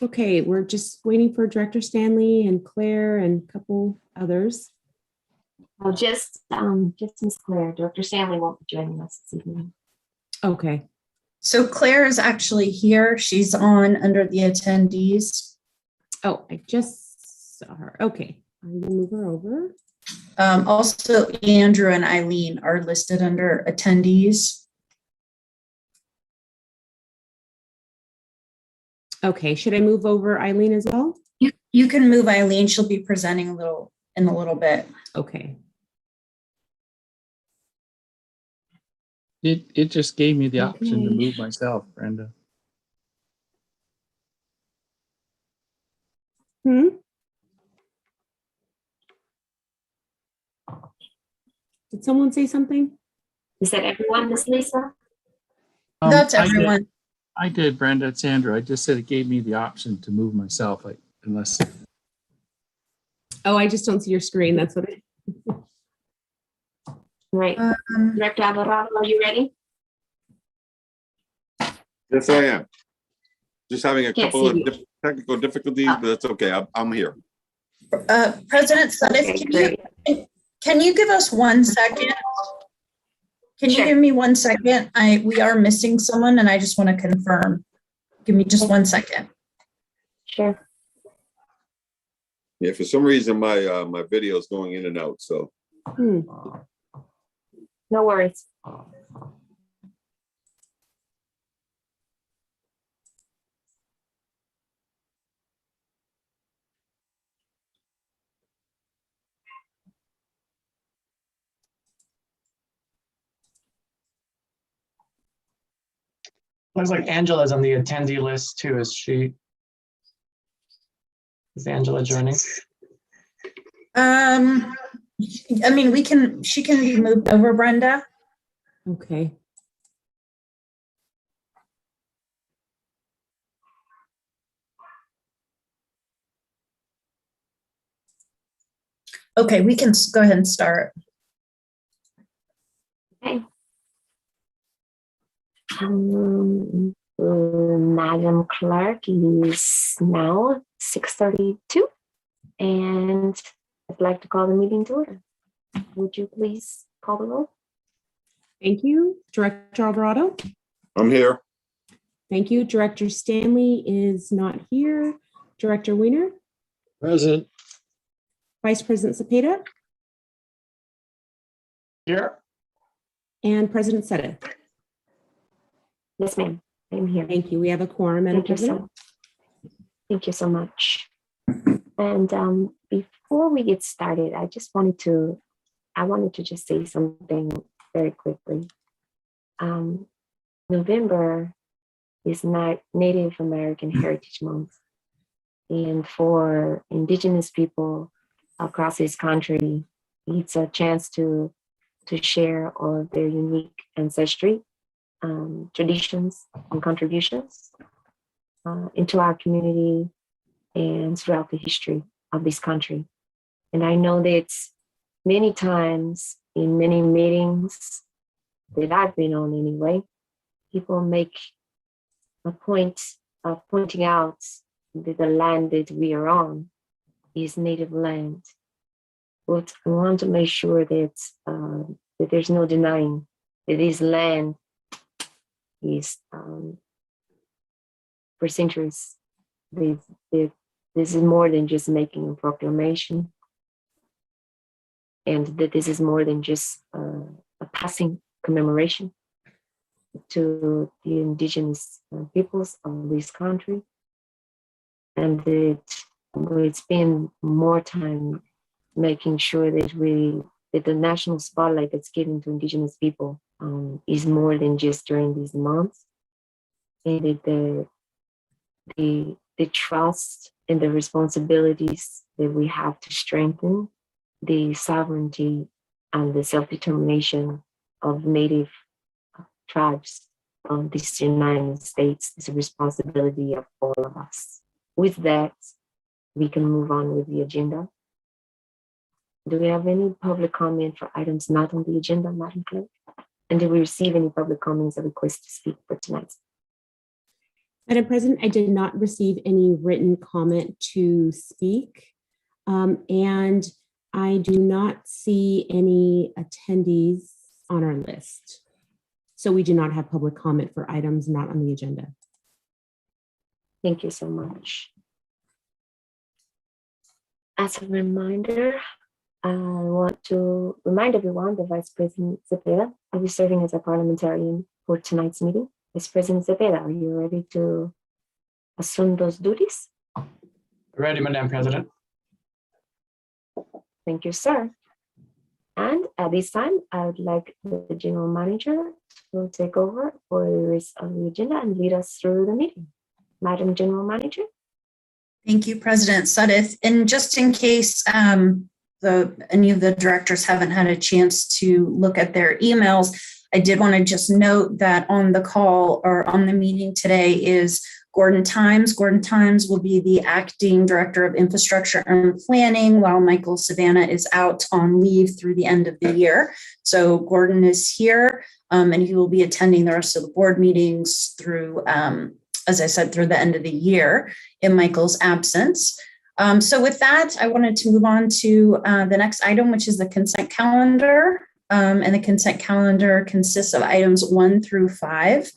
Okay, we're just waiting for Director Stanley and Claire and a couple others. Oh, just Miss Claire. Dr. Stanley won't be joining us this evening. Okay. So Claire is actually here. She's on under the attendees. Oh, I just saw her. Okay, I will move her over. Also, Andrew and Eileen are listed under attendees. Okay, should I move over Eileen as well? You can move Eileen. She'll be presenting in a little bit. Okay. It just gave me the option to move myself, Brenda. Did someone say something? Is that everyone, Miss Lisa? That's everyone. I did, Brenda. It's Andrew. I just said it gave me the option to move myself, unless. Oh, I just don't see your screen. That's what it is. Right. Director Alvarado, are you ready? Yes, I am. Just having a Can't couple see of technical difficulties, but that's okay. I'm here. President Sudduth, Okay, can you give us 1 second? Can you Sure. give me 1 second? We are missing someone and I just want to confirm. Give me just 1 second. Sure. Yeah, for some reason my video is going in and out. So No worries. Looks like Angela's on the attendee list too. Is Angela joining? I mean, she can be moved over, Brenda. Okay. Okay, we can go ahead and start. Okay. Madam Clerk, it is now 6:32, and I'd like to call the meeting to order. Would you please call the roll? Thank you. Director Alvarado? I'm here. Thank you. Director Stanley is not here. Director Weiner? Present. Vice President Cepeda? Here. And President Sudduth? Yes, ma'am. I'm here. Thank you. We have a quorum, Madam President. Thank you so much. And before we get started, I wanted to just say something very quickly. November is not Native American Heritage Month. And for Indigenous people across this country, it's a chance to share all of their unique ancestry, traditions, and contributions into our community and throughout the history of this country. And I know that many times in many meetings that I've been on anyway, people make a point of pointing out that the land that we are on is native land. But I want to make sure that that there's no denying that this land is for centuries. This is more than just making a proclamation, and that this is more than just a passing commemoration to the indigenous peoples of this country, and that we spend more time making sure that the national spotlight that's given to indigenous people is more than just during these months, and that the trust and the responsibilities that we have to strengthen the sovereignty and the self-determination of Native tribes of this United States is a responsibility of all of us. With that, we can move on with the agenda. Do we have any public comment for items not on the agenda, Madam Clerk? And did we receive any public comments or requests to speak for tonight? Madam President, I did not receive any written comment to speak. And I do not see any attendees on our list. So we do not have public comment for items not on the agenda. Thank you so much. As a reminder, I want to remind everyone that Vice President Cepeda will be serving as a parliamentarian for tonight's meeting. Vice President Cepeda, are you ready to assume those duties? Ready, Madam President. Thank you, sir. And at this time, I would like the General Manager to take over for the rest of the agenda and lead us through the meeting. Madam General Manager. Thank you, President Sudduth. And just in case any of the directors haven't had a chance to look at their emails, I did want to just note that on the call or on the meeting today is Gordon Times. Gordon Times will be the acting director of infrastructure and planning while Michael Savannah is out on leave through the end of the year. So Gordon is here and he will be attending the rest of the board meetings through, as I said, through the end of the year in Michael's absence. So with that, I wanted to move on to the next item, which is the consent calendar. And the consent calendar consists of items 1 through 5.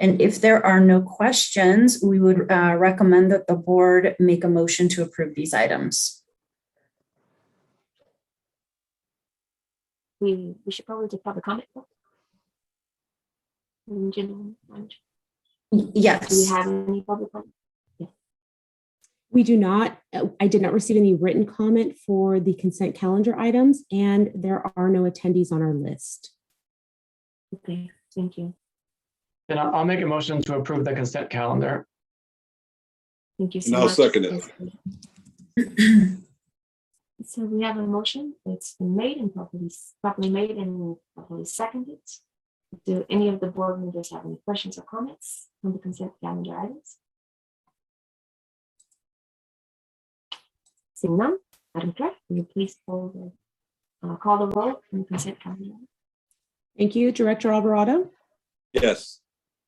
And if there are no questions, we would recommend that the board make a motion to approve these items. We should probably take public comment. General Manager. Yes. Do we have any public comment? We do not. I did not receive any written comment for the consent calendar items, and there are no attendees on our list. Okay, thank you. Then I'll make a motion to approve the consent calendar. Thank you so And I'll much. second it. So we have a motion. It's been made and properly made and properly seconded. Do any of the board members have any questions or comments on the consent calendar items? Seeing none, Madam Clerk, will you please call the roll on the consent calendar? Thank you, Director Alvarado, Yes.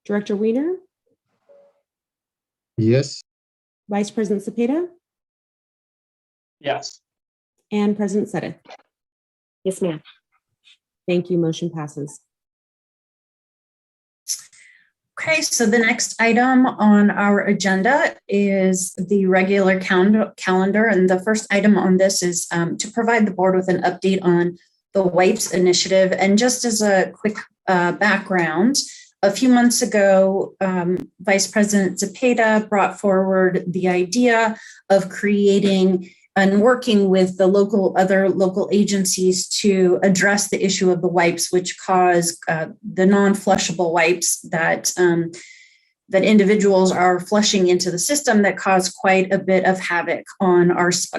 Director Weiner, Yes. Vice President Cepeda, Yes. and President Sudduth. Yes, ma'am. Thank you. Motion passes. Okay, so the next item on our agenda is the regular calendar. And the first item on this is to provide the board with an update on the WIPES initiative. And just as a quick background, a few months ago, Vice President Cepeda brought forward the idea of creating and working with the other local agencies to address the issue of the wipes, which cause the non-flushable wipes that individuals are flushing into the system that cause quite a bit of havoc on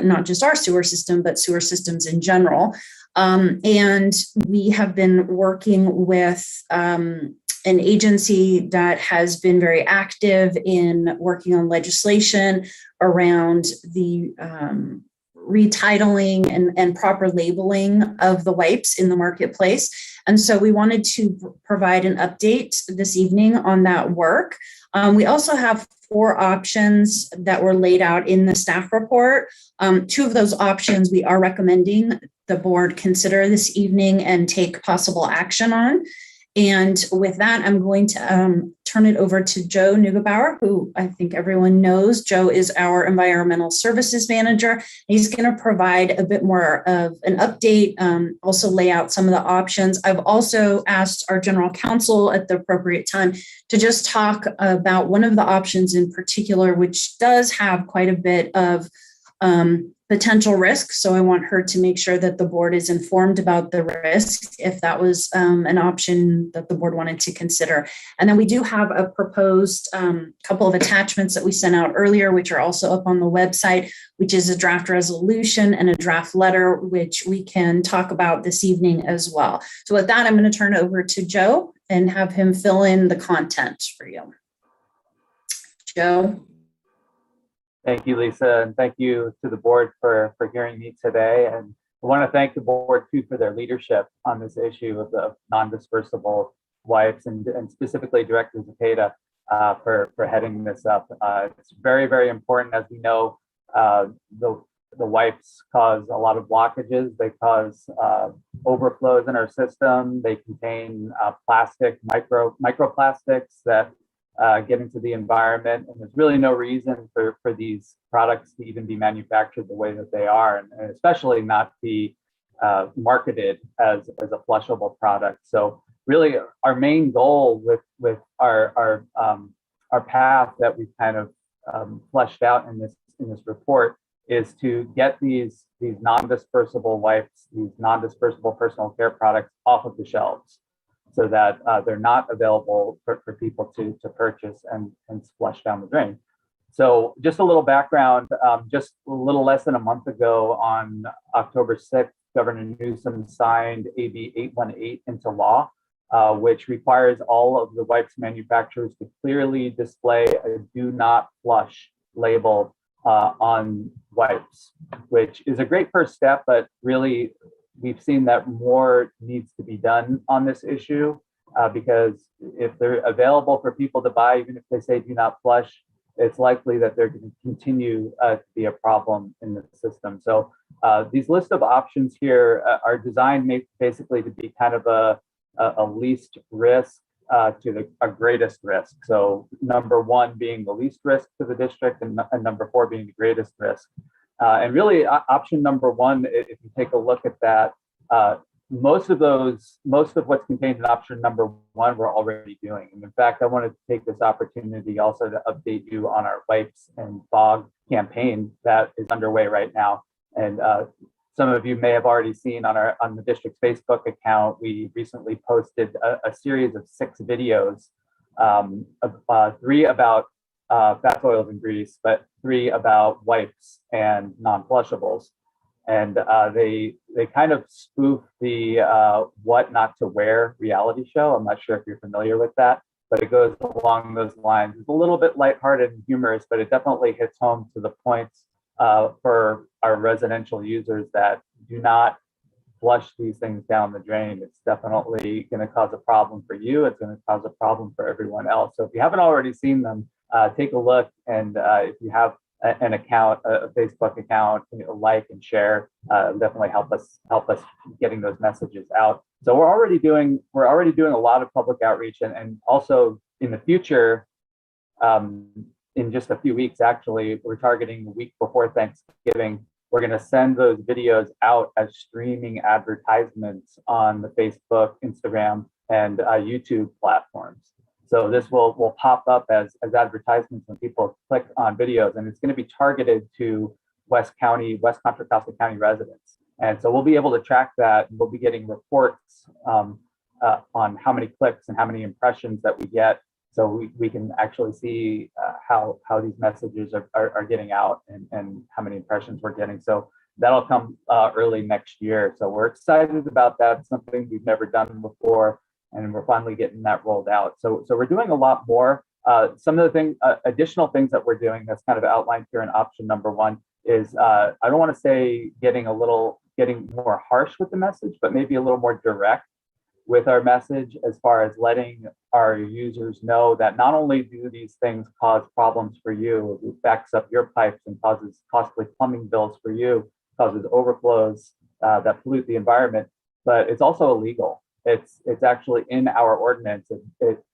not just our sewer system, but sewer systems in general. And we have been working with an agency that has been very active in working on legislation around the retitling and proper labeling of the wipes in the marketplace. And so we wanted to provide an update this evening on that work. We also have 4 options that were laid out in the staff report. 2 of those options we are recommending the board consider this evening and take possible action on. And with that, I'm going to turn it over to Joe Neugebauer, who I think everyone knows. Joe is our Environmental Services Manager. He's going to provide a bit more of an update, also lay out some of the options. I've also asked our General Counsel at the appropriate time to just talk about one of the options in particular, which does have quite a bit of potential risk. So I want her to make sure that the board is informed about the risk if that was an option that the board wanted to consider. And then we do have a proposed couple of attachments that we sent out earlier, which are also up on the website, which is a draft resolution and a draft letter, which we can talk about this evening as well. So with that, I'm going to turn it over to Joe and have him fill in the content for you. Joe. Thank you, Lisa, and thank you to the board for hearing me today. And I want to thank the board too for their leadership on this issue of the non-dispersible wipes, and specifically Director Zepeda for heading this up. It's very, very important. As we know, the wipes cause a lot of blockages. They cause overflows in our system. They contain microplastics that get into the environment, and there's really no reason for these products to even be manufactured the way that they are, and especially not be marketed as a flushable product. So really, our main goal with our path that we've kind of fleshed out in this report is to get these non-dispersible wipes, these non-dispersible personal care products off of the shelves, so that they're not available for people to purchase and flush down the drain. So just a little background, just a little less than a month ago on October 6th, Governor Newsom signed AB 818 into law, which requires all of the wipes manufacturers to clearly display a do not flush label on wipes, which is a great first step, but really we've seen that more needs to be done on this issue, because if they're available for people to buy, even if they say do not flush, it's likely that they're going to continue to be a problem in the system. So these list of options here are designed basically to be kind of a least risk to a greatest risk. So number one being the least risk to the district, and number four being the greatest risk. And really, option number one, if you take a look at that, most of what's contained in option number one, we're already doing. And in fact, I wanted to take this opportunity also to update you on our wipes and fog campaign that is underway right now. And some of you may have already seen on the district's Facebook account, we recently posted a series of 6 videos, 3 about fats, oils, and grease, but 3 about wipes and non-flushables. And they kind of spoof the what not to wear reality show. I'm not sure if you're familiar with that, but it goes along those lines. It's a little bit lighthearted and humorous, but it definitely hits home to the points for our residential users that do not flush these things down the drain. It's definitely going to cause a problem for you. It's going to cause a problem for everyone else. So if you haven't already seen them, take a look. And if you have an account, a Facebook account, like and share, definitely help us getting those messages out. So we're already doing a lot of public outreach, and also in the future, in just a few weeks, actually, we're targeting the week before Thanksgiving. We're going to send those videos out as streaming advertisements on the Facebook, Instagram, and YouTube platforms. So this will pop up as advertisements when people click on videos, and it's going to be targeted to West Contra Costa County residents. And so we'll be able to track that, and we'll be getting reports on how many clicks and how many impressions that we get. So we can actually see how these messages are getting out, and how many impressions we're getting. So that'll come early next year. So we're excited about that. It's something we've never done before, and we're finally getting that rolled out. So we're doing a lot more. Some of the additional things that we're doing that's kind of outlined here in option number one is, I don't want to say getting more harsh with the message, but maybe a little more direct with our message, as far as letting our users know that not only do these things cause problems for you, it backs up your pipes and causes costly plumbing bills for you, causes overflows that pollute the environment, but it's also illegal. It's actually in our ordinance.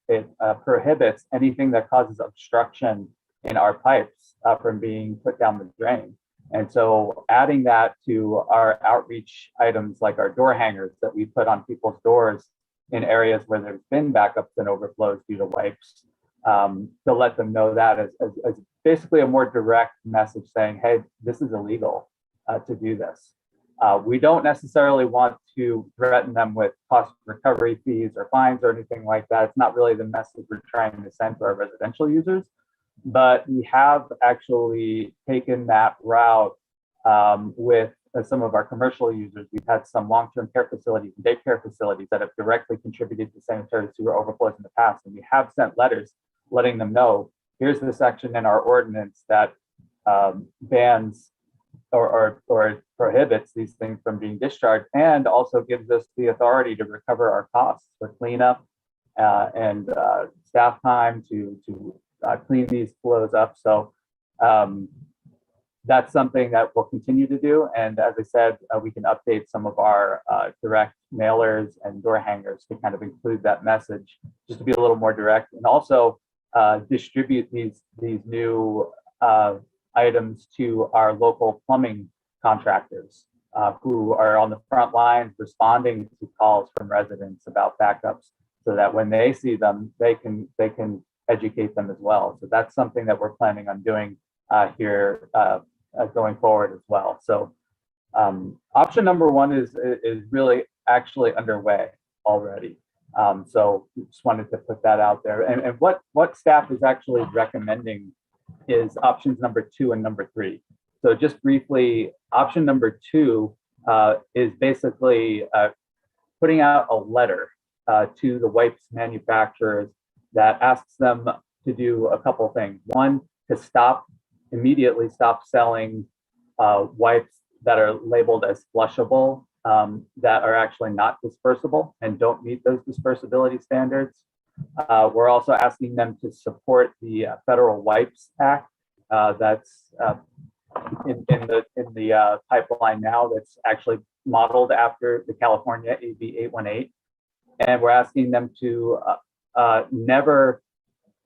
It prohibits anything that causes obstruction in our pipes from being put down the drain. And so adding that to our outreach items, like our door hangers that we put on people's doors in areas where there's been backups and overflows due to wipes, to let them know that as basically a more direct message saying, hey, this is illegal to do this. We don't necessarily want to threaten them with cost recovery fees or fines or anything like that. It's not really the message we're trying to send to our residential users. But we have actually taken that route with some of our commercial users. We've had some long-term care facilities and daycare facilities that have directly contributed to sanitary sewer overflows in the past. And we have sent letters letting them know, here's the section in our ordinance that bans or prohibits these things from being discharged, and also gives us the authority to recover our costs for cleanup and staff time to clean these flows up. So that's something that we'll continue to do. And as I said, we can update some of our direct mailers and door hangers to kind of include that message, just to be a little more direct, and also distribute these new items to our local plumbing contractors who are on the front lines responding to calls from residents about backups, so that when they see them, they can educate them as well. So that's something that we're planning on doing here going forward as well. So option number one is really actually underway already. So just wanted to put that out there. And what staff is actually recommending is options number 2 and number 3. So just briefly, option number 2 is basically putting out a letter to the wipes manufacturers that asks them to do a couple things. One, to immediately stop selling wipes that are labeled as flushable, that are actually not dispersible and don't meet those dispersibility standards. We're also asking them to support the Federal Wipes Act that's in the pipeline now, that's actually modeled after the California AB 818. And we're asking them to never,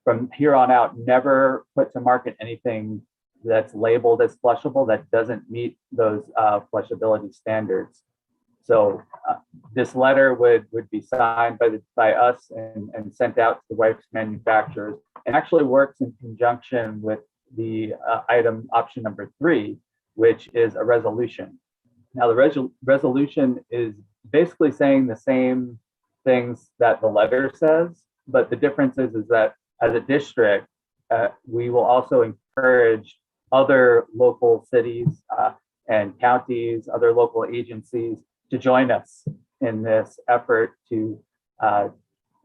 from here on out, never put to market anything that's labeled as flushable that doesn't meet those flushability standards. So this letter would be signed by us and sent out to the wipes manufacturers, and actually works in conjunction with the item option number 3, which is a resolution. Now the resolution is basically saying the same things that the letter says, but the difference is that as a district, we will also encourage other local cities and counties, other local agencies to join us in this effort to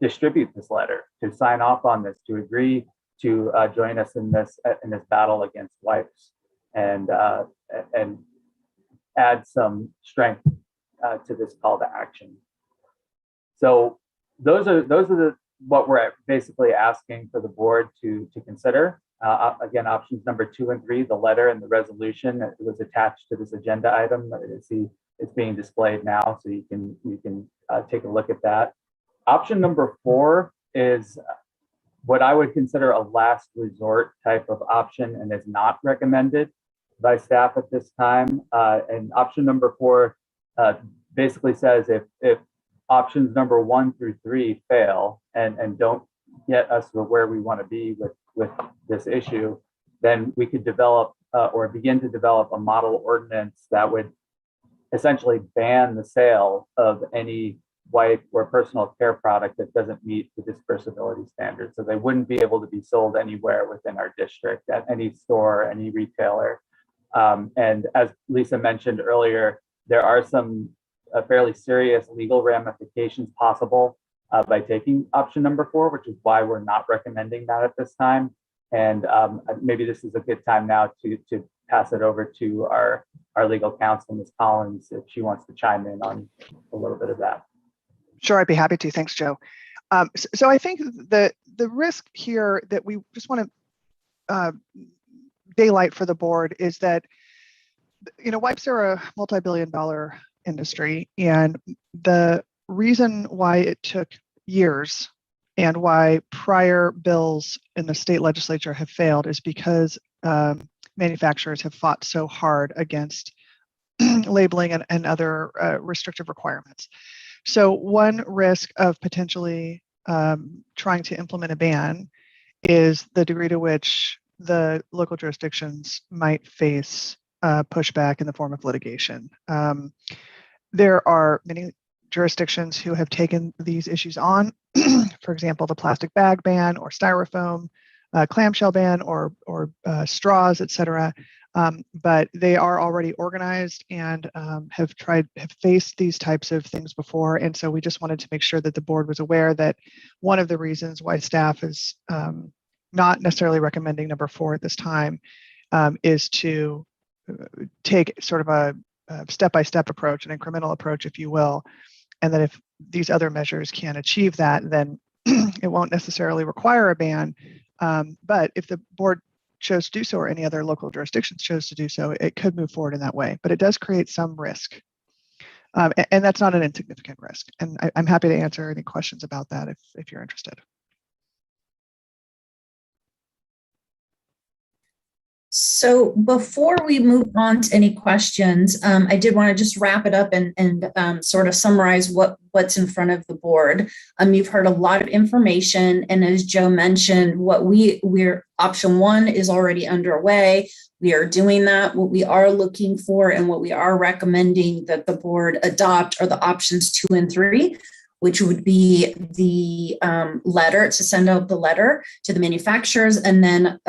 distribute this letter, to sign off on this, to agree to join us in this battle against wipes, and add some strength to this call to action. So those are what we're basically asking for the board to consider. Again, options number 2 and 3, the letter and the resolution that was attached to this agenda item. It's being displayed now, so you can take a look at that. Option number 4 is what I would consider a last resort type of option, and is not recommended by staff at this time. And option number 4 basically says if options number 1 through 3 fail and don't get us to where we want to be with this issue, then we could develop or begin to develop a model ordinance that would essentially ban the sale of any wipe or personal care product that doesn't meet the dispersibility standards. So they wouldn't be able to be sold anywhere within our district, at any store, any retailer. And as Lisa mentioned earlier, there are some fairly serious legal ramifications possible by taking option number 4, which is why we're not recommending that at this time. And maybe this is a good time now to pass it over to our legal counsel, Ms. Collins, if she wants to chime in on a little bit of that. Sure, I'd be happy to. Thanks, Joe. So I think the risk here that we just want to daylight for the board is that, wipes are a multi-billion-dollar industry, and the reason why it took years and why prior bills in the state legislature have failed is because manufacturers have fought so hard against labeling and other restrictive requirements. So one risk of potentially trying to implement a ban is the degree to which the local jurisdictions might face pushback in the form of litigation. There are many jurisdictions who have taken these issues on, for example, the plastic bag ban or styrofoam, clamshell ban or straws, et cetera. But they are already organized and have faced these types of things before. And so we just wanted to make sure that the board was aware that one of the reasons why staff is not necessarily recommending number 4 at this time is to take sort of a step-by-step approach, an incremental approach, if you will, and that if these other measures can achieve that, then it won't necessarily require a ban. But if the board chose to do so, or any other local jurisdictions chose to do so, it could move forward in that way. But it does create some risk. And that's not an insignificant risk. And I'm happy to answer any questions about that if you're interested. So before we move on to any questions, I did want to just wrap it up and sort of summarize what's in front of the board. You've heard a lot of information, and as Joe mentioned, what we're option 1 is already underway. We are doing that. What we are looking for and what we are recommending that the board adopt are the options 2 and 3, which would be the letter, to send out the letter to the manufacturers, and then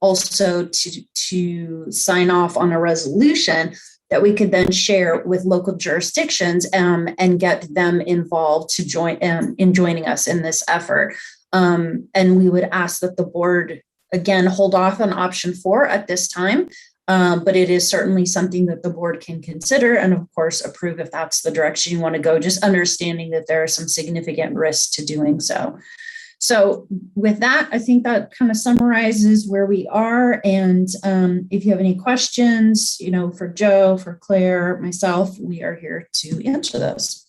also to sign off on a resolution that we could then share with local jurisdictions and get them involved to join in joining us in this effort. And we would ask that the board, again, hold off on option 4 at this time. But it is certainly something that the board can consider and, of course, approve if that's the direction you want to go, just understanding that there are some significant risks to doing so. So with that, I think that kind of summarizes where we are. And if you have any questions, for Joe, for Claire, myself, we are here to answer those.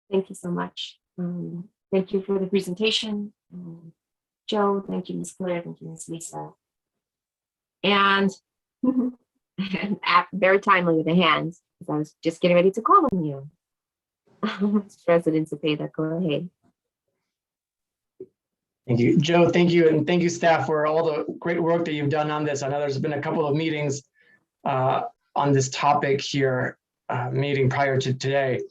Thank you so much. Thank you for the presentation. Joe, thank you, Ms. Claire, thank you, Ms. Lisa. And very timely with the hands, because I was just getting ready to call on you. President Cepeda, go ahead. Thank you, Joe. Thank you. And thank you, staff, for all the great work that you've done on this. I know there's been a couple of meetings on this topic here, meeting prior to today.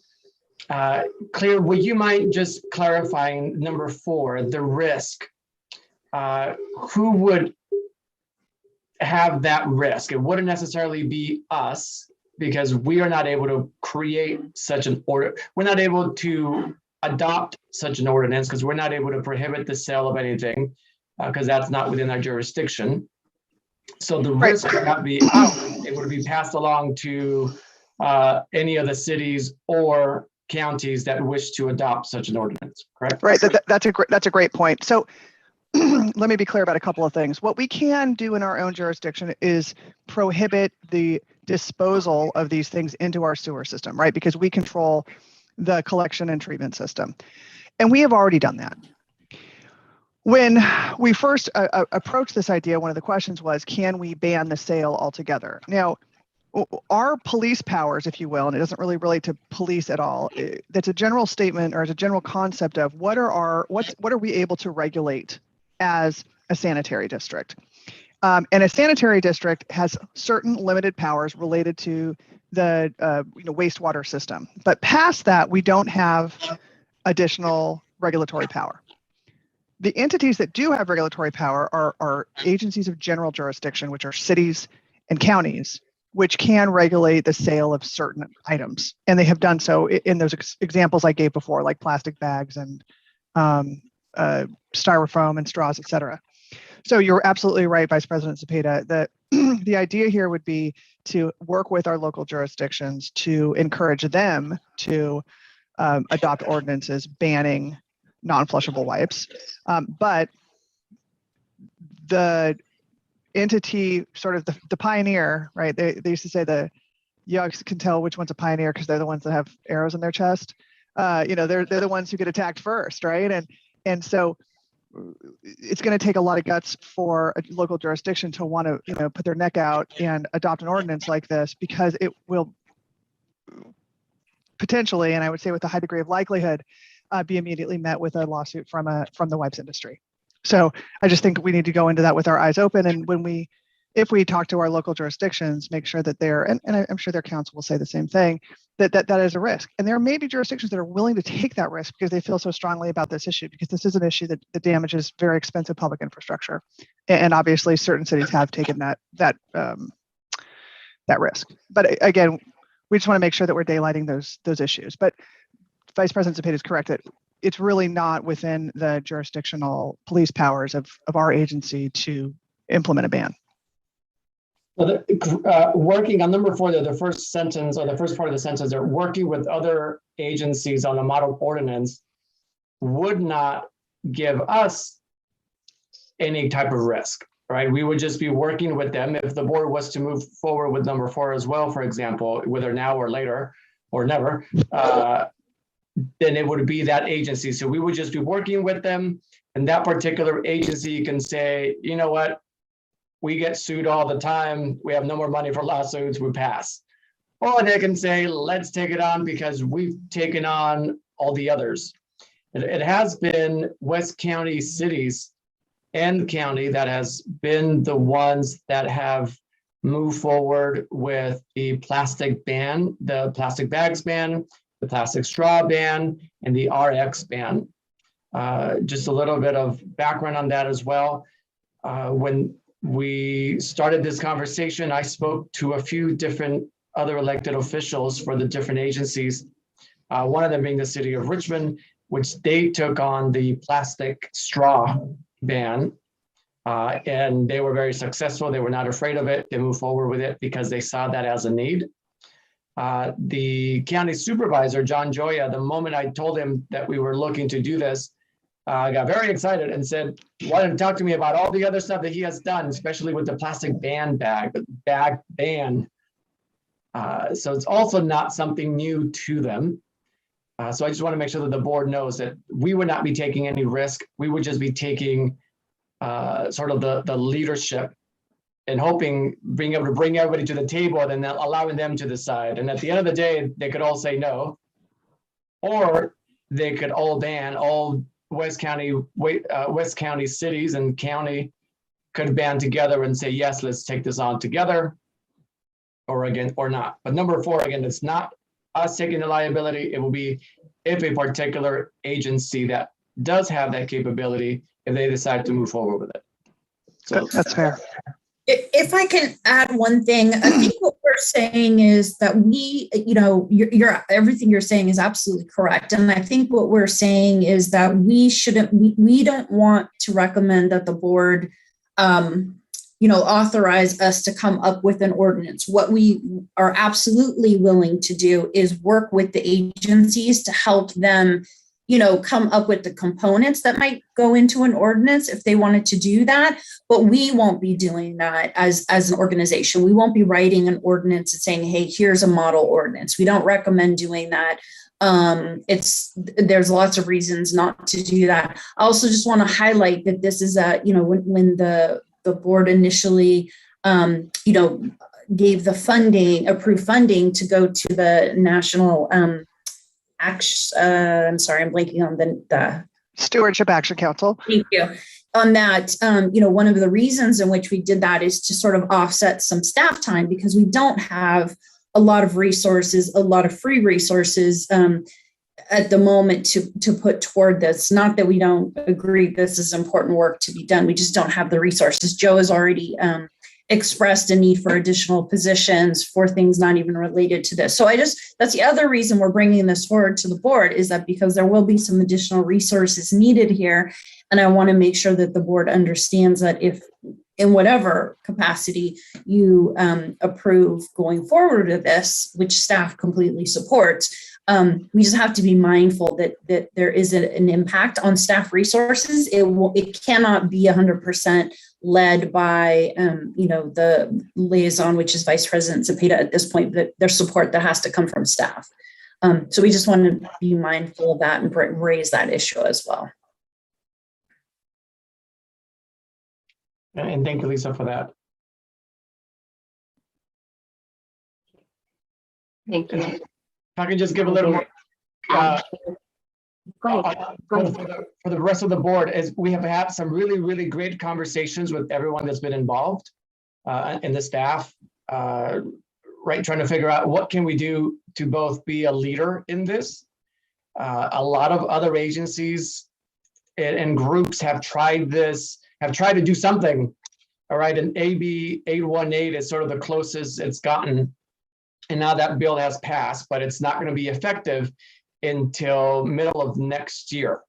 Claire, would you mind just clarifying number 4, the risk? Who would have that risk? It wouldn't necessarily be us, because we are not able to create such an order. We're not able to adopt such an ordinance because we're not able to prohibit the sale of anything because that's not within our jurisdiction. So the risk would not be out. It would be passed along to any of the cities or counties that wish to adopt such an ordinance, correct? Right, that's a great point. So let me be clear about a couple of things. What we can do in our own jurisdiction is prohibit the disposal of these things into our sewer system, right? Because we control the collection and treatment system. And we have already done that. When we first approached this idea, one of the questions was, can we ban the sale altogether? Now, our police powers, if you will, and it doesn't really relate to police at all, that's a general statement, or it's a general concept of what are we able to regulate as a sanitary district. And a sanitary district has certain limited powers related to the wastewater system. But past that, we don't have additional regulatory power. The entities that do have regulatory power are agencies of general jurisdiction, which are cities and counties, which can regulate the sale of certain items. And they have done so in those examples I gave before, like plastic bags and styrofoam and straws, et cetera. So you're absolutely right, Vice President Cepeda, that the idea here would be to work with our local jurisdictions to encourage them to adopt ordinances banning non-flushable wipes. But the entity, sort of the pioneer, right? They used to say the Yugs can tell which one's a pioneer because they're the ones that have arrows in their chest. They're the ones who get attacked first, right? And so it's going to take a lot of guts for a local jurisdiction to want to, put their neck out and adopt an ordinance like this, because it will potentially, and I would say with a high degree of likelihood, be immediately met with a lawsuit from the wipes industry. So I just think we need to go into that with our eyes open. And if we talk to our local jurisdictions, make sure that and I'm sure their counsel will say the same thing, that is a risk. And there may be jurisdictions that are willing to take that risk because they feel so strongly about this issue, because this is an issue that damages very expensive public infrastructure. And obviously certain cities have taken that risk. But again, we just want to make sure that we're daylighting those issues. But Vice President Cepeda is correct that it's really not within the jurisdictional police powers of our agency to implement a ban. Well, working on number 4, the first sentence or the first part of the sentence, they're working with other agencies on a model ordinance would not give us any type of risk, right? We would just be working with them. If the board was to move forward with number 4 as well, for example, whether now or later or never, then it would be that agency. So we would just be working with them, and that particular agency can say, you know what, we get sued all the time. We have no more money for lawsuits, we pass. Or they can say, let's take it on because we've taken on all the others. It has been West County cities and county that has been the ones that have moved forward with the plastic ban, the plastic bags ban, the plastic straw ban, and the RX ban. Just a little bit of background on that as well. When we started this conversation, I spoke to a few different other elected officials for the different agencies. One of them being the city of Richmond, which they took on the plastic straw ban. And they were very successful. They were not afraid of it. They moved forward with it because they saw that as a need. The county supervisor, John Joya, the moment I told him that we were looking to do this, got very excited and said, wanted to talk to me about all the other stuff that he has done, especially with the plastic bag ban. So it's also not something new to them. So I just want to make sure that the board knows that we would not be taking any risk. We would just be taking sort of the leadership and hoping, being able to bring everybody to the table and then allowing them to decide. And at the end of the day, they could all say no, or they could all ban. All West County cities and county could band together and say, yes, let's take this on together, or again, or not. But number 4, again, it's not us taking the liability. It will be if a particular agency that does have that capability, if they decide to move forward with it. So That's fair. If I can add one thing, I think what we're saying is that we, you're everything you're saying is absolutely correct. And I think what we're saying is that we don't want to recommend that the board, authorize us to come up with an ordinance. What we are absolutely willing to do is work with the agencies to help them come up with the components that might go into an ordinance if they wanted to do that. But we won't be doing that as an organization. We won't be writing an ordinance and saying, hey, here's a model ordinance. We don't recommend doing that. There's lots of reasons not to do that. I also just want to highlight that this is when the board initially, gave the approved funding to go to the national I'm sorry, I'm blanking on the Stewardship Action Council. Thank you. On that, one of the reasons in which we did that is to sort of offset some staff time, because we don't have a lot of resources, a lot of free resources at the moment to put toward this. Not that we don't agree this is important work to be done. We just don't have the resources. Joe has already expressed a need for additional positions for things not even related to this. So that's the other reason we're bringing this forward to the board, is that because there will be some additional resources needed here. And I want to make sure that the board understands that if in whatever capacity you approve going forward with this, which staff completely supports, we just have to be mindful that there is an impact on staff resources. It cannot be 100% led by the liaison, which is Vice President Zepeda at this point, but there's support that has to come from staff. So we just want to be mindful of that and raise that issue as well. And thank you, Lisa, for that. Thank you. If I can just give a little more Go ahead. for the rest of the board, is we have had some really, really great conversations with everyone that's been involved in the staff, right? Trying to figure out what can we do to both be a leader in this. A lot of other agencies and groups have tried this, have tried to do something, all right? And AB 818 is sort of the closest it's gotten. And now that bill has passed, but it's not going to be effective until middle of next year.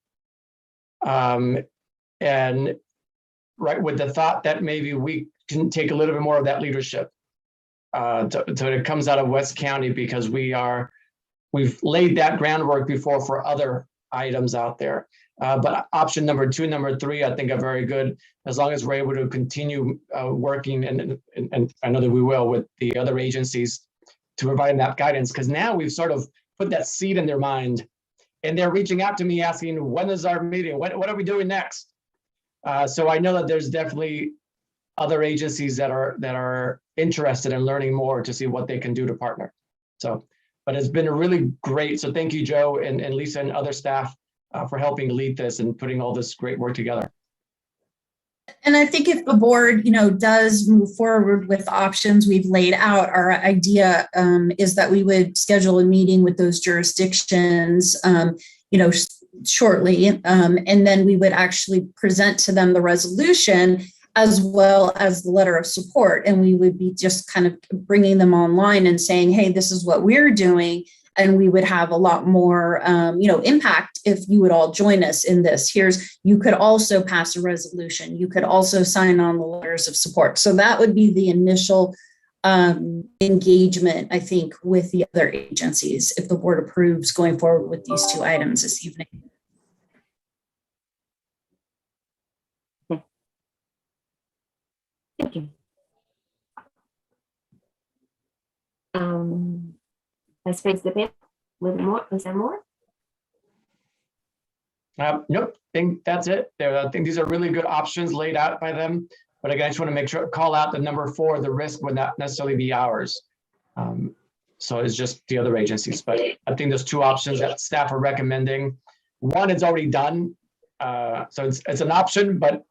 And right, with the thought that maybe we can take a little bit more of that leadership. So it comes out of West County, because we've laid that groundwork before for other items out there. But option number 2, number 3, I think are very good, as long as we're able to continue working, and I know that we will, with the other agencies to provide that guidance, because now we've sort of put that seed in their mind, and they're reaching out to me asking, when is our meeting? What are we doing next? So I know that there's definitely other agencies that are interested in learning more to see what they can do to partner. So, but it's been a really great. So thank you, Joe and Lisa and other staff for helping lead this and putting all this great work together. And I think if the board, does move forward with options we've laid out, our idea is that we would schedule a meeting with those jurisdictions, shortly, and then we would actually present to them the resolution as well as the letter of support. And we would be just kind of bringing them online and saying, hey, this is what we're doing. And we would have a lot more, impact if you would all join us in this. You could also pass a resolution. You could also sign on the letters of support. So that would be the initial engagement, I think, with the other agencies, if the board approves going forward with these 2 items this evening. Thank you. Let's face the bit with more. Is there more? Nope, I think that's it. I think these are really good options laid out by them. But again, I just want to make sure, call out the number 4, the risk would not necessarily be ours. So it's just the other agencies. But I think there's 2 options that staff are recommending. One is already done. So it's an option, but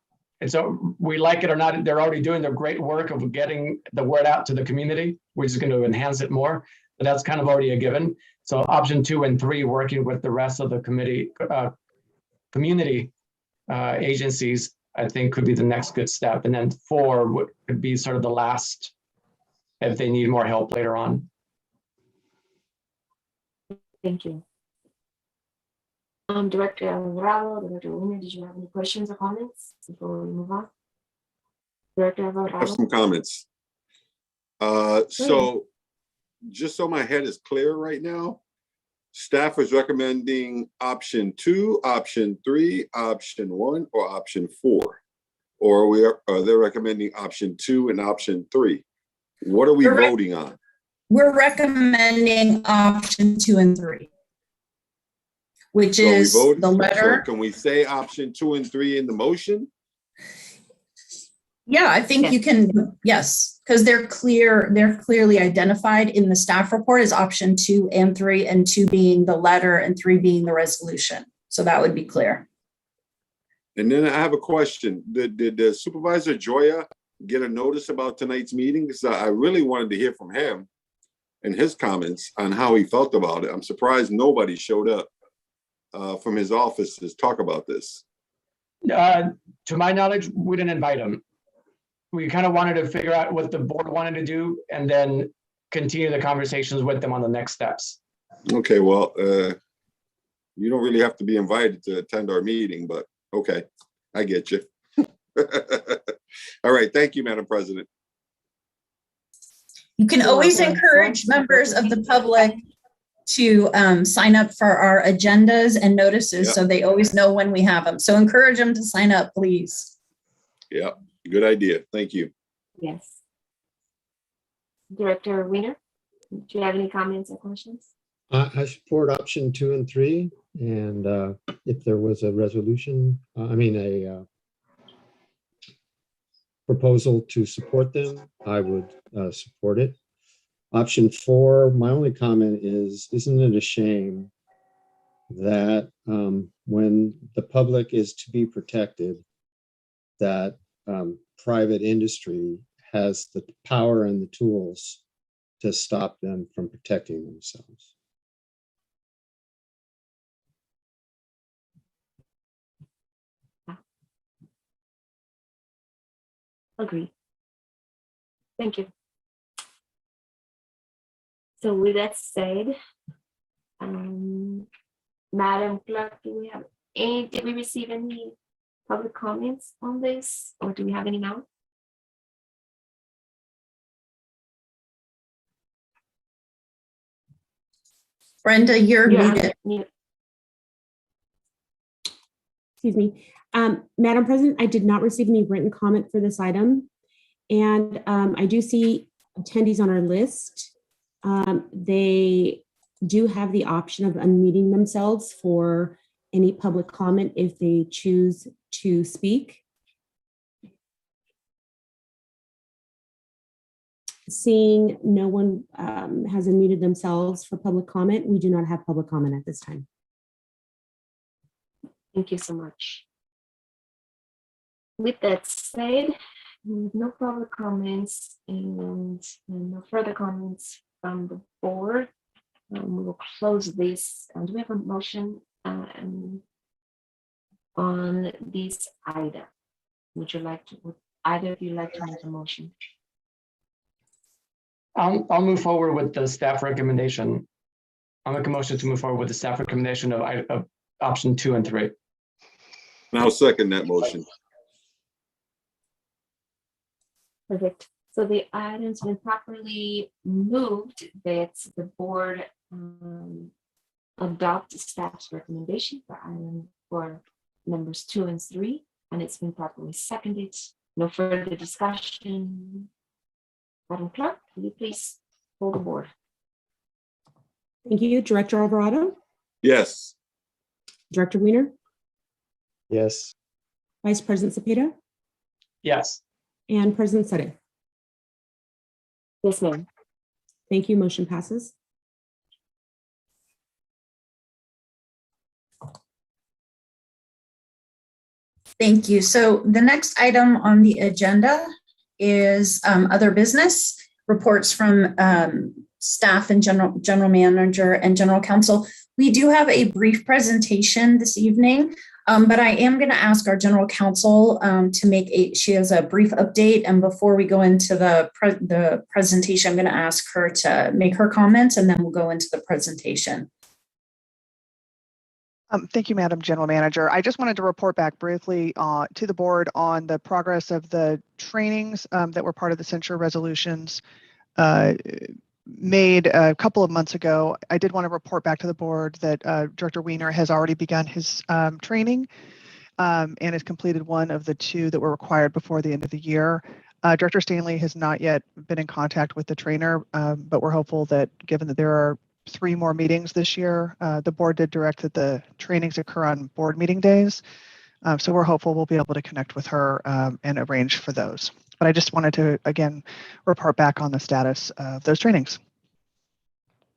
we like it or not, they're already doing their great work of getting the word out to the community. We're just going to enhance it more, but that's kind of already a given. So option 2 and 3, working with the rest of the community agencies, I think could be the next good step. And then 4 could be sort of the last if they need more help later on. Thank you. Director Alvarado, Director Luna, did you have any questions or comments before we move on? Director Alvarado. I have some comments. So just so my head is clear right now, staff is recommending option 2, option 3, option 1, or option 4, or are they recommending option 2 and option 3? What are we voting on? We're recommending option 2 and 3, which is the letter. So can we say option 2 and 3 in the motion? Yeah, I think you can, yes, because they're clearly identified in the staff report as option 2 and 3, and 2 being the letter and 3 being the resolution. So that would be clear. And then I have a question. Did Supervisor Joya get a notice about tonight's meeting? Because I really wanted to hear from him and his comments on how he felt about it. I'm surprised nobody showed up from his office to talk about this. To my knowledge, we didn't invite him. We kind of wanted to figure out what the board wanted to do and then continue the conversations with them on the next steps. Okay, well, you don't really have to be invited to attend our meeting, but okay, I get you. All right, thank you, Madam President. You can always encourage members of the public to sign up for our agendas and notices, so they always know when we have them. So encourage them to sign up, please. Yeah, good idea. Thank you. Yes. Director Wiener, do you have any comments or questions? I support option 2 and 3. And if there was a resolution, a proposal to support them, I would support it. Option 4, my only comment is, isn't it a shame that when the public is to be protected, that private industry has the power and the tools to stop them from protecting themselves? Agree. Thank you. So with that said, Madam Clerk, did we receive any public comments on this, or do we have any now? Brenda, you're muted. Excuse me. Madam President, I did not receive any written comment for this item. And I do see attendees on our list. They do have the option of unmuting themselves for any public comment if they choose to speak. Seeing no one has unmuted themselves for public comment, we do not have public comment at this time. Thank you so much. With that said, no public comments and no further comments from the board. We will close this. Do we have a motion on this item? Would either of you like to make a motion? I'll move forward with the staff recommendation. I'll make a motion to move forward with the staff recommendation of option 2 and 3. And I'll second that motion. Perfect. So the item's been properly moved that the board adopt staff's recommendation for numbers 2 and 3, and it's been properly seconded. No further discussion. Madam Clerk, will you please pull the board? Thank you. Director Alvarado, Yes. Director Weiner, Yes. Vice President Cepeda, Yes. and President Sede. Yes, ma'am. Thank you. Motion passes. Thank you. So the next item on the agenda is other business reports from staff and general manager and general counsel. We do have a brief presentation this evening, but I am going to ask our general counsel she has a brief update. And before we go into the presentation, I'm going to ask her to make her comments, and then we'll go into the presentation. Thank you, Madam General Manager. I just wanted to report back briefly to the board on the progress of the trainings that were part of the censure resolutions made a couple of months ago. I did want to report back to the board that Director Weiner has already begun his training and has completed one of the 2 that were required before the end of the year. Director Stanley has not yet been in contact with the trainer, but we're hopeful that given that there are 3 more meetings this year, the board did direct that the trainings occur on board meeting days. So we're hopeful we'll be able to connect with her and arrange for those. But I just wanted to, again, report back on the status of those trainings.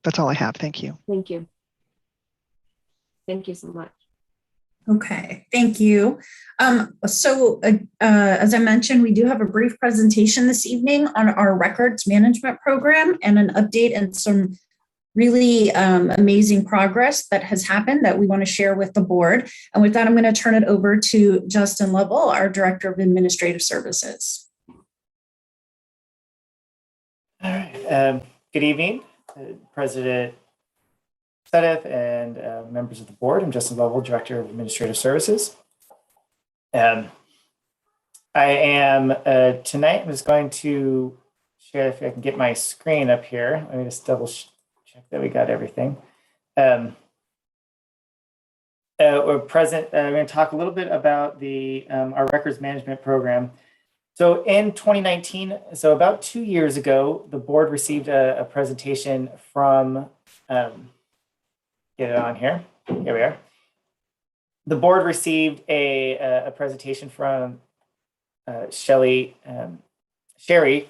That's all I have. Thank you. Thank you. Thank you so much. Okay, thank you. As I mentioned, we do have a brief presentation this evening on our records management program and an update and some really amazing progress that has happened that we want to share with the board. And with that, I'm going to turn it over to Justin Lovell, our Director of Administrative Services. All right. Good evening, President Sedith and members of the board. I'm Justin Lovell, Director of Administrative Services. I am tonight, I'm just going to share, if I can get my screen up here. Let me just double check that we got everything. We're present. I'm going to talk a little bit about our records management program. So in 2019, so about 2 years ago, the board received a presentation from, get it on here. Here we are. The board received a presentation from Sherry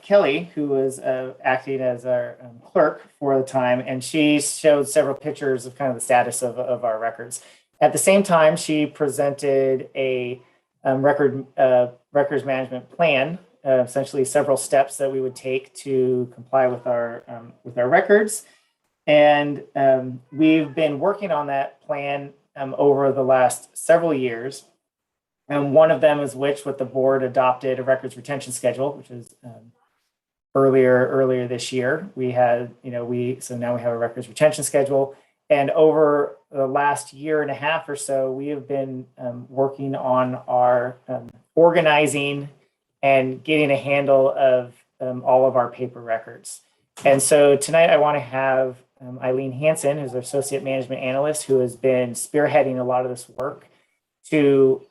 Kelly, who was acting as our clerk for the time, and she showed several pictures of kind of the status of our records. At the same time, she presented a records management plan, essentially several steps that we would take to comply with our records. And we've been working on that plan over the last several years. And one of them is what the board adopted a records retention schedule, which is earlier this year. We had, so now we have a records retention schedule. And over the last year and a half or so, we have been working on our organizing and getting a handle of all of our paper records. And so tonight I want to have Eileen Hansen, who's our Associate Management Analyst, who has been spearheading a lot of this work, to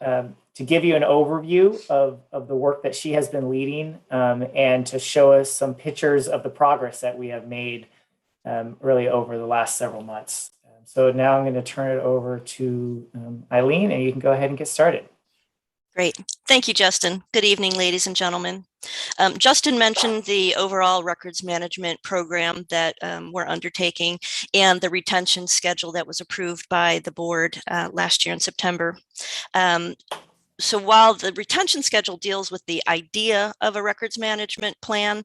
give you an overview of the work that she has been leading, and to show us some pictures of the progress that we have made really over the last several months. So now I'm going to turn it over to Eileen, and you can go ahead and get started. Great. Thank you, Justin. Good evening, ladies and gentlemen. Justin mentioned the overall records management program that we're undertaking and the retention schedule that was approved by the board last year in September. So while the retention schedule deals with the idea of a records management plan,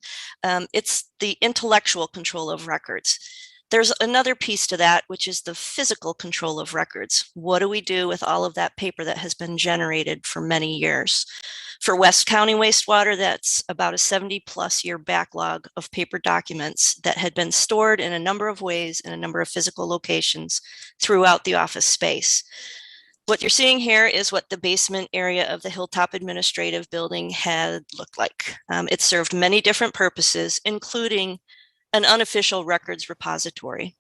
it's the intellectual control of records. There's another piece to that, which is the physical control of records. What do we do with all of that paper that has been generated for many years? For West County Wastewater, that's about a 70+ year backlog of paper documents that had been stored in a number of ways in a number of physical locations throughout the office space. What you're seeing here is what the basement area of the Hilltop Administrative Building had looked like. It served many different purposes, including an unofficial records repository.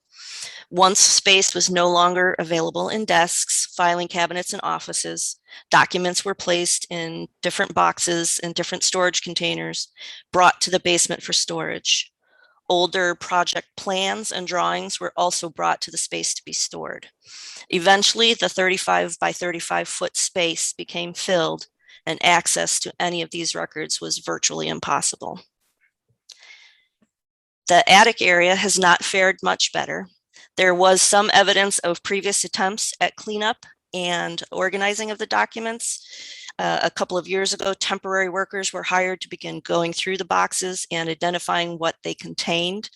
Once space was no longer available in desks, filing cabinets, and offices, documents were placed in different boxes and different storage containers, brought to the basement for storage. Older project plans and drawings were also brought to the space to be stored. Eventually, the 35 by 35 foot space became filled, and access to any of these records was virtually impossible. The attic area has not fared much better. There was some evidence of previous attempts at cleanup and organizing of the documents. A couple of years ago, temporary workers were hired to begin going through the boxes and identifying what they contained.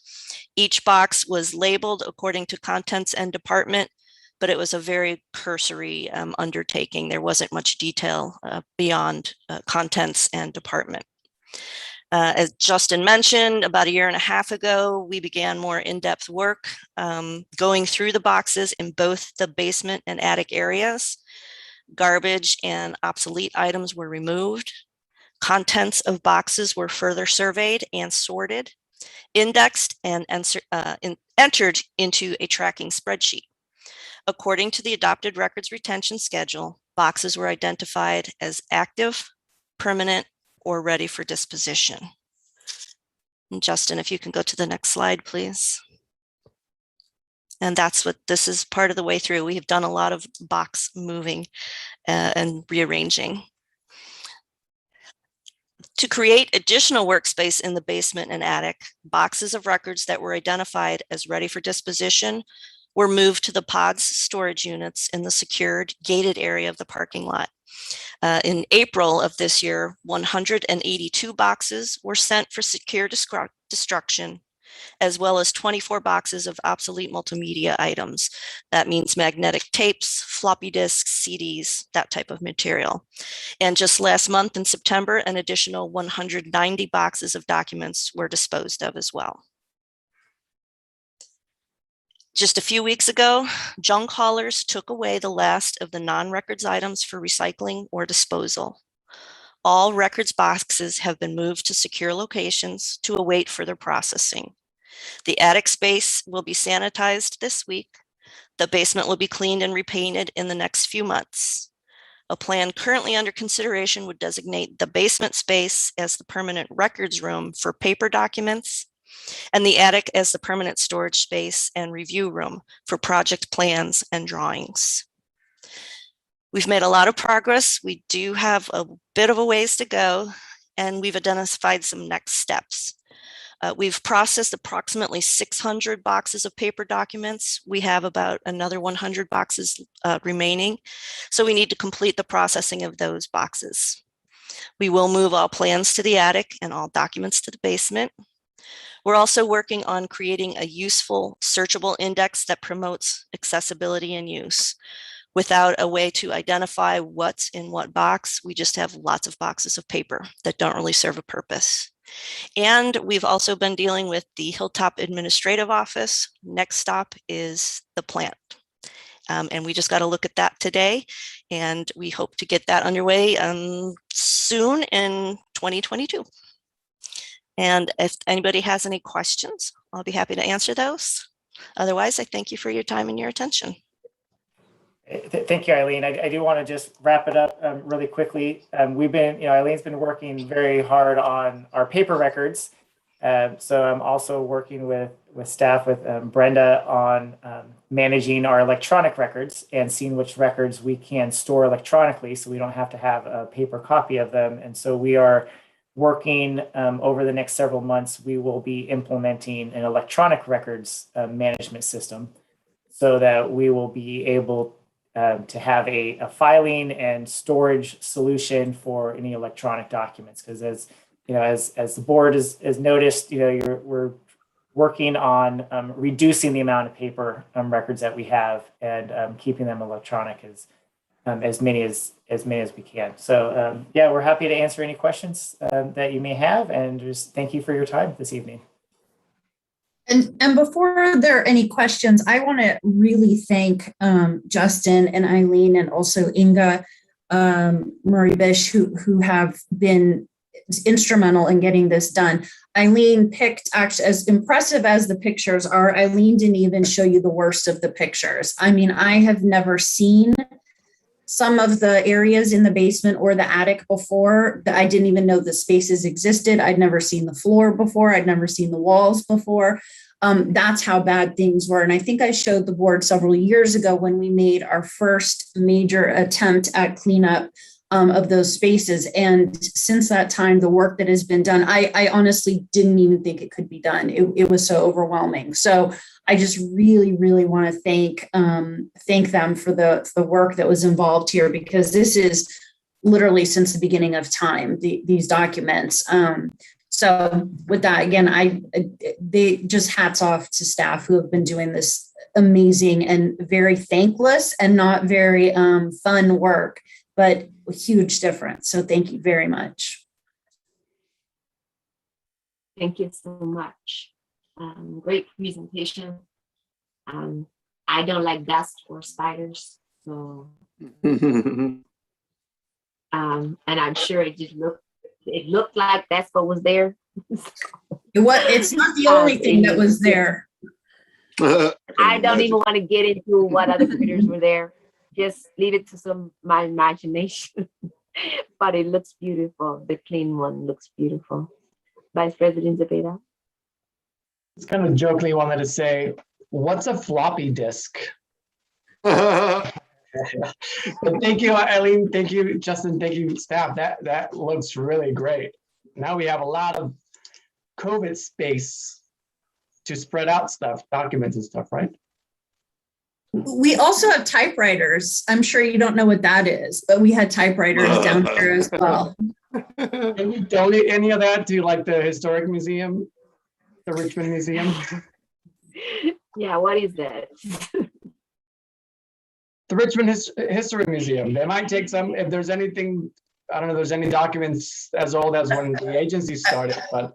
Each box was labeled according to contents and department, but it was a very cursory undertaking. There wasn't much detail beyond contents and department. As Justin mentioned, about a year and a half ago, we began more in-depth work going through the boxes in both the basement and attic areas. Garbage and obsolete items were removed. Contents of boxes were further surveyed and sorted, indexed, and entered into a tracking spreadsheet. According to the adopted records retention schedule, boxes were identified as active, permanent, or ready for disposition. And Justin, if you can go to the next slide, please. And that's what this is part of the way through. We have done a lot of box moving and rearranging. To create additional workspace in the basement and attic, boxes of records that were identified as ready for disposition were moved to the pods storage units in the secured gated area of the parking lot. In April of this year, 182 boxes were sent for secure destruction, as well as 24 boxes of obsolete multimedia items. That means magnetic tapes, floppy disks, CDs, that type of material. And just last month in September, an additional 190 boxes of documents were disposed of as well. Just a few weeks ago, junk haulers took away the last of the non-records items for recycling or disposal. All records boxes have been moved to secure locations to await further processing. The attic space will be sanitized this week. The basement will be cleaned and repainted in the next few months. A plan currently under consideration would designate the basement space as the permanent records room for paper documents, and the attic as the permanent storage space and review room for project plans and drawings. We've made a lot of progress. We do have a bit of a ways to go, and we've identified some next steps. We've processed approximately 600 boxes of paper documents. We have about another 100 boxes remaining, so we need to complete the processing of those boxes. We will move all plans to the attic and all documents to the basement. We're also working on creating a useful searchable index that promotes accessibility and use. Without a way to identify what's in what box, we just have lots of boxes of paper that don't really serve a purpose. And we've also been dealing with the Hilltop Administrative Office. Next stop is the plant. And we just got to look at that today, and we hope to get that underway soon in 2022. And if anybody has any questions, I'll be happy to answer those. Otherwise, I thank you for your time and your attention. Thank you, Eileen. I do want to just wrap it up really quickly. We've been, Eileen's been working very hard on our paper records. So I'm also working with staff, with Brenda on managing our electronic records and seeing which records we can store electronically so we don't have to have a paper copy of them. And so we are working over the next several months. We will be implementing an electronic records management system so that we will be able to have a filing and storage solution for any electronic documents. Because as the board has noticed, we're working on reducing the amount of paper records that we have and keeping them electronic as many as we can. So yeah, we're happy to answer any questions that you may have, and just thank you for your time this evening. And before there are any questions, I want to really thank Justin and Eileen and also Inga Murray-Bish, who have been instrumental in getting this done. Eileen picked, actually, as impressive as the pictures are, Eileen didn't even show you the worst of the pictures. I mean, I have never seen some of the areas in the basement or the attic before. I didn't even know the spaces existed. I'd never seen the floor before. I'd never seen the walls before. That's how bad things were. And I think I showed the board several years ago when we made our first major attempt at cleanup of those spaces. And since that time, the work that has been done, I honestly didn't even think it could be done. It was so overwhelming. So I just really, really want to thank them for the work that was involved here, because this is literally since the beginning of time, these documents. So with that, again, they just hats off to staff who have been doing this amazing and very thankless and not very fun work, but a huge difference. So thank you very much. Thank you so much. Great presentation. I don't like dust or spiders, so and I'm sure it looked like that's what was there. It's not the only thing that was there. I don't even want to get into what other critters were there. Just leave it to my imagination. But it looks beautiful. The clean one looks beautiful. Vice President Zepeda. It's kind of jokingly wanted to say, what's a floppy disk? But thank you, Eileen. Thank you, Justin. Thank you, staff. That looks really great. Now we have a lot of COVID space to spread out stuff, documents and stuff, right? We also have typewriters. I'm sure you don't know what that is, but we had typewriters down there as well. Can we donate any of that to like the Historic Museum, the Richmond Museum? Yeah, what is that? The Richmond History Museum. They might take some, if there's anything, I don't know if there's any documents as old as when the agency started, but.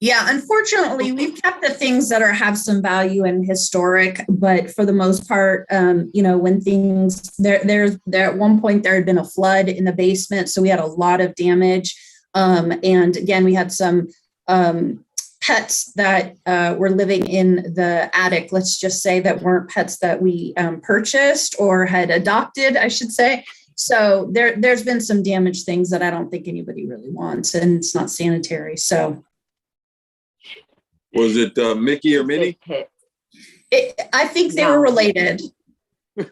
Yeah, unfortunately, we've kept the things that have some value and historic, but for the most part, when things, there at one point there had been a flood in the basement, so we had a lot of damage. And again, we had some pets that were living in the attic, let's just say, that weren't pets that we purchased or had adopted, I should say. So there's been some damaged things that I don't think anybody really wants, and it's not sanitary. So. Was it Mickey or Minnie? I think they were related. I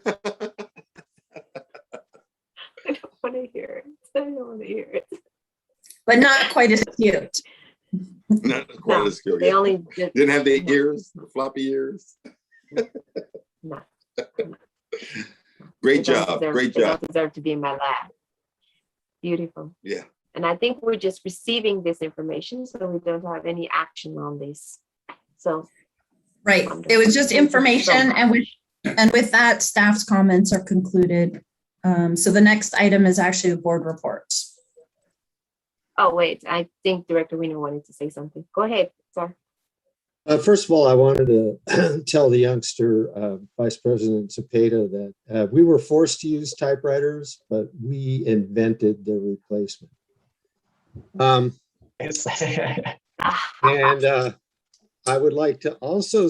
don't want to hear it. I don't want to hear it. But not quite as cute. Not quite as cute. They only didn't have the ears, the floppy ears. No. Great job. Great job. They don't deserve to be in my lab. Beautiful. Yeah. And I think we're just receiving this information, so we don't have any action on this. So, right. It was just information, and with that, staff's comments are concluded. So the next item is actually the board reports. Oh, wait, I think Director Weiner wanted to say something. Go ahead, sir. First of all, I wanted to tell the youngster, Vice President Zepeda, that we were forced to use typewriters, but we invented their replacement. And I would like to also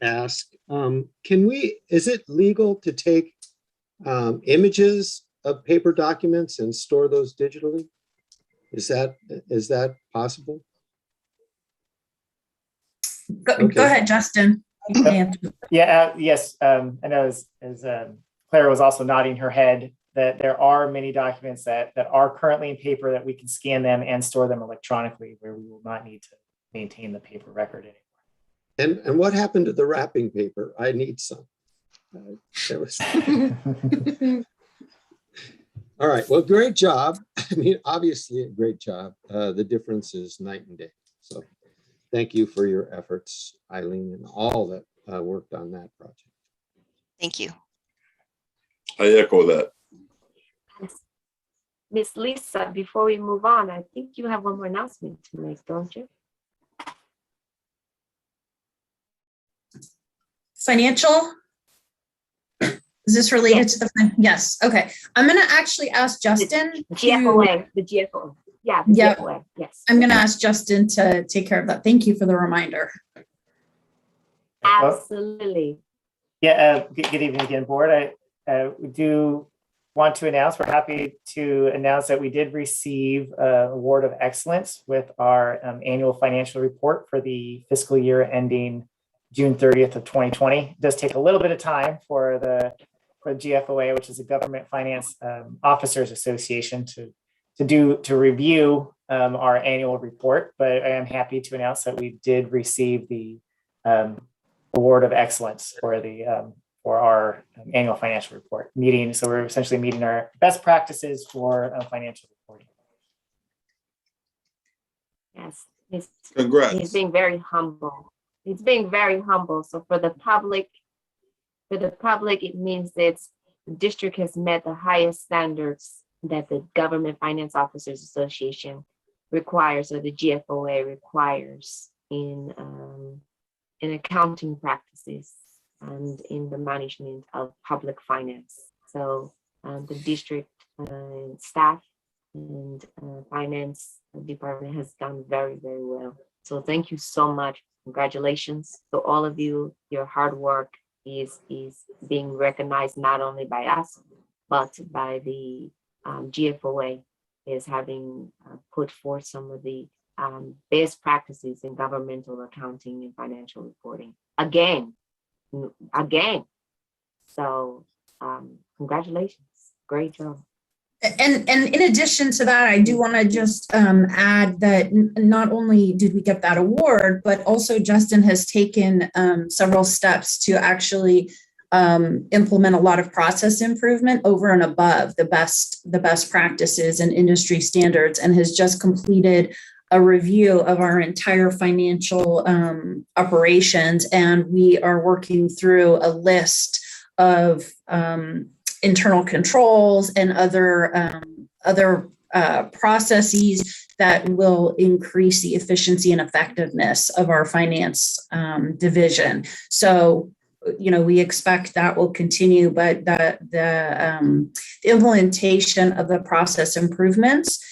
ask, is it legal to take images of paper documents and store those digitally? Is that possible? Go ahead, Justin. You can answer. Yeah, yes. I know as Clara was also nodding her head that there are many documents that are currently in paper that we can scan them and store them electronically, where we will not need to maintain the paper record anymore. And what happened to the wrapping paper? I need some. All right. Well, great job. I mean, obviously a great job. The difference is night and day. So thank you for your efforts, Eileen, and all that worked on that project. Thank you. I echo that. Miss Lisa, before we move on, I think you have one more announcement to make, don't you? Financial? Is this related to the, yes, okay. I'm gonna actually ask Justin. The GFOA, the GFOA. Yeah, the GFOA, yes. I'm gonna ask Justin to take care of that. Thank you for the reminder. Absolutely. Yeah, good evening again, board. We do want to announce, we're happy to announce that we did receive an award of excellence with our annual financial report for the fiscal year ending June 30th of 2020. It does take a little bit of time for the GFOA, which is the Government Finance Officers Association, to review our annual report. But I am happy to announce that we did receive the award of excellence for our annual financial report meeting. So we're essentially meeting our best practices for financial reporting. Yes, Congrats. He's being very humble. He's being very humble. So for the public, it means that the district has met the highest standards that the Government Finance Officers Association requires, or the GFOA requires in accounting practices and in the management of public finance. So the district staff and finance department has done very, very well. So thank you so much. Congratulations to all of you. Your hard work is being recognized not only by us, but by the GFOA, is having put forth some of the best practices in governmental accounting and financial reporting. Again. So congratulations. Great job. And in addition to that, I do want to just add that not only did we get that award, but also Justin has taken several steps to actually implement a lot of process improvement over and above the best practices and industry standards, and has just completed a review of our entire financial operations. And we are working through a list of internal controls and other processes that will increase the efficiency and effectiveness of our finance division. So, we expect that will continue, but the implementation of the process improvements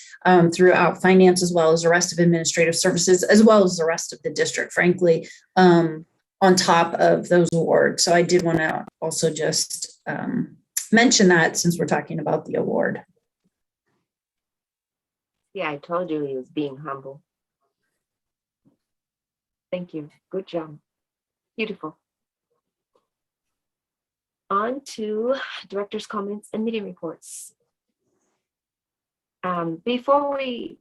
throughout finance, as well as the rest of administrative services, as well as the rest of the district, frankly, on top of those awards. So I did want to also just mention that, since we're talking about the award. Yeah, I told you he was being humble. Thank you. Good job. Beautiful. On to director's comments and meeting reports. Before we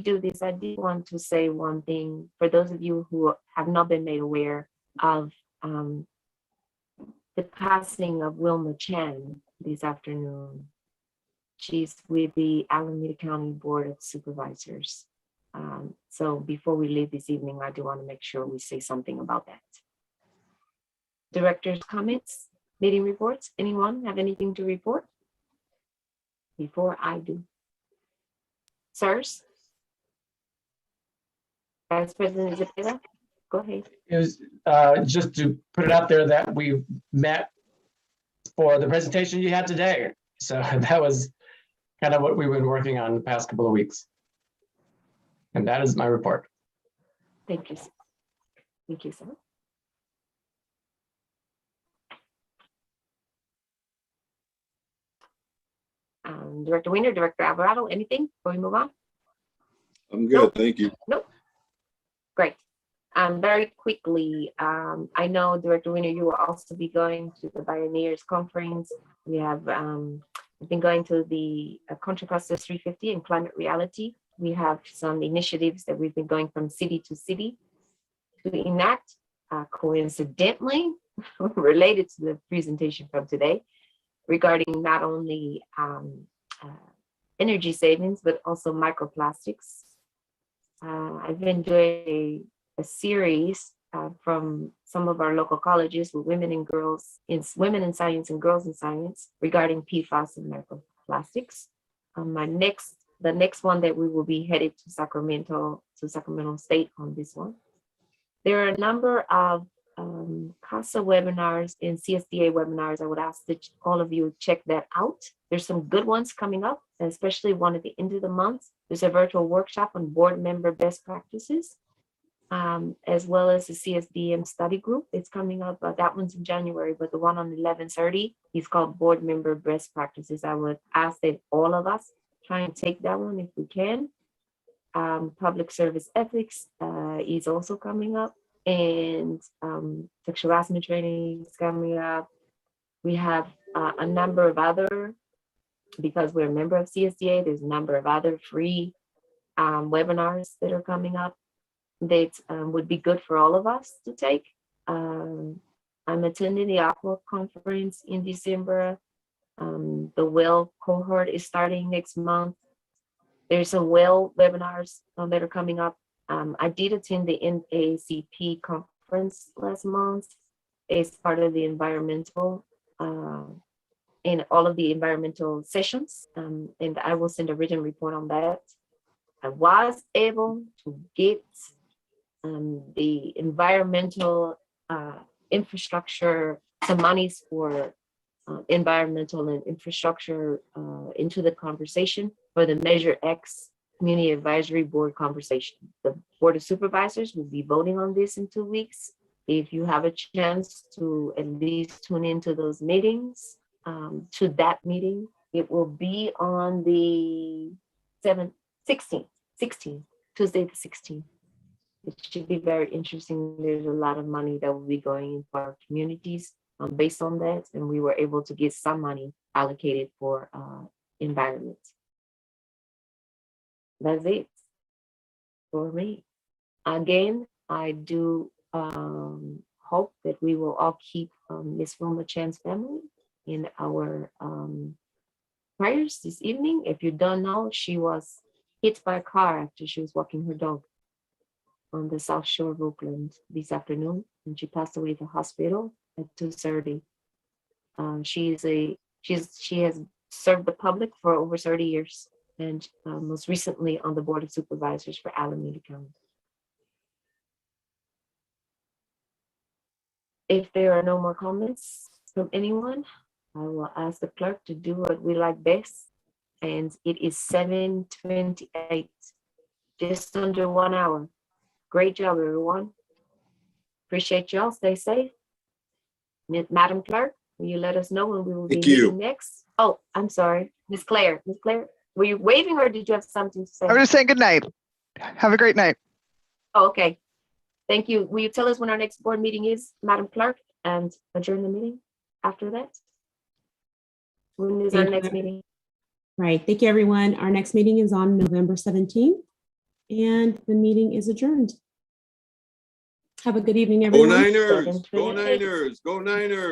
do this, I did want to say one thing for those of you who have not been made aware of the passing of Wilma Chan this afternoon. She's with the Alameda County Board of Supervisors. So before we leave this evening, I do want to make sure we say something about that. Director's comments, meeting reports. Anyone have anything to report? Before I do. Sirs? Vice President Zepeda, go ahead. It was just to put it out there that we met for the presentation you had today. So that was kind of what we've been working on the past couple of weeks. And that is my report. Thank you. Thank you, sir. Director Weiner, Director Alvarado, anything before we move on? I'm good, Nope. thank you. Nope. Great. Very quickly, I know Director Weiner, you will also be going to the Pioneers Conference. We have been going to the Contra Costa 350 and Climate Reality. We have some initiatives that we've been going from city to city to enact, coincidentally related to the presentation from today, regarding not only energy savings, but also microplastics. I've been doing a series from some of our local colleges with women and girls in women in science and girls in science regarding PFAS and microplastics. The next one that we will be headed to Sacramento State on this one. There are a number of CASA webinars and CSDA webinars. I would ask that all of you check that out. There's some good ones coming up, especially one at the end of the month. There's a virtual workshop on board member best practices, as well as the CSDM study group. It's coming up, that one's in January, but the one on 11/30 is called board member best practices. I would ask that all of us try and take that one if we can. Public service ethics is also coming up, and sexual harassment training is coming up. We have a number of other, because we're a member of CSDA, there's a number of other free webinars that are coming up that would be good for all of us to take. I'm attending the Aqua conference in December. The well cohort is starting next month. There's some well webinars that are coming up. I did attend the NAACP conference last month as part of the environmental in all of the environmental sessions, and I will send a written report on that. I was able to get the environmental infrastructure, some monies for environmental and infrastructure into the conversation for the Measure X Community Advisory Board conversation. The Board of Supervisors will be voting on this in 2 weeks. If you have a chance to at least tune into those meetings, to that meeting, it will be on the 16th, Tuesday the 16th. It should be very interesting. There's a lot of money that will be going into our communities based on that, and we were able to get some money allocated for environment. That's it for me. Again, I do hope that we will all keep Miss Wilma Chan's family in our prayers this evening. If you don't know, she was hit by a car after she was walking her dog on the South Shore of Oakland this afternoon, and she passed away at the hospital at 2:30. She has served the public for over 30 years, and most recently on the Board of Supervisors for Alameda County. If there are no more comments from anyone, I will ask the clerk to do what we like best, and it is 7:28, just under 1 hour. Great job, everyone. Appreciate y'all. Stay safe. Madam Clerk, will you let us know when we will be meeting next? Oh, I'm sorry. Ms. Claire, were you waving or did you have something to say? I'm just saying good night. Have a great night. Oh, okay. Thank you. Will you tell us when our next board meeting is, Madam Clerk, and adjourn the meeting after that? When is our next meeting? Right. Thank you, everyone. Our next meeting is on November 17th, and the meeting is adjourned. Have a good evening, everyone. Go Niners! Go Niners! Go Niners!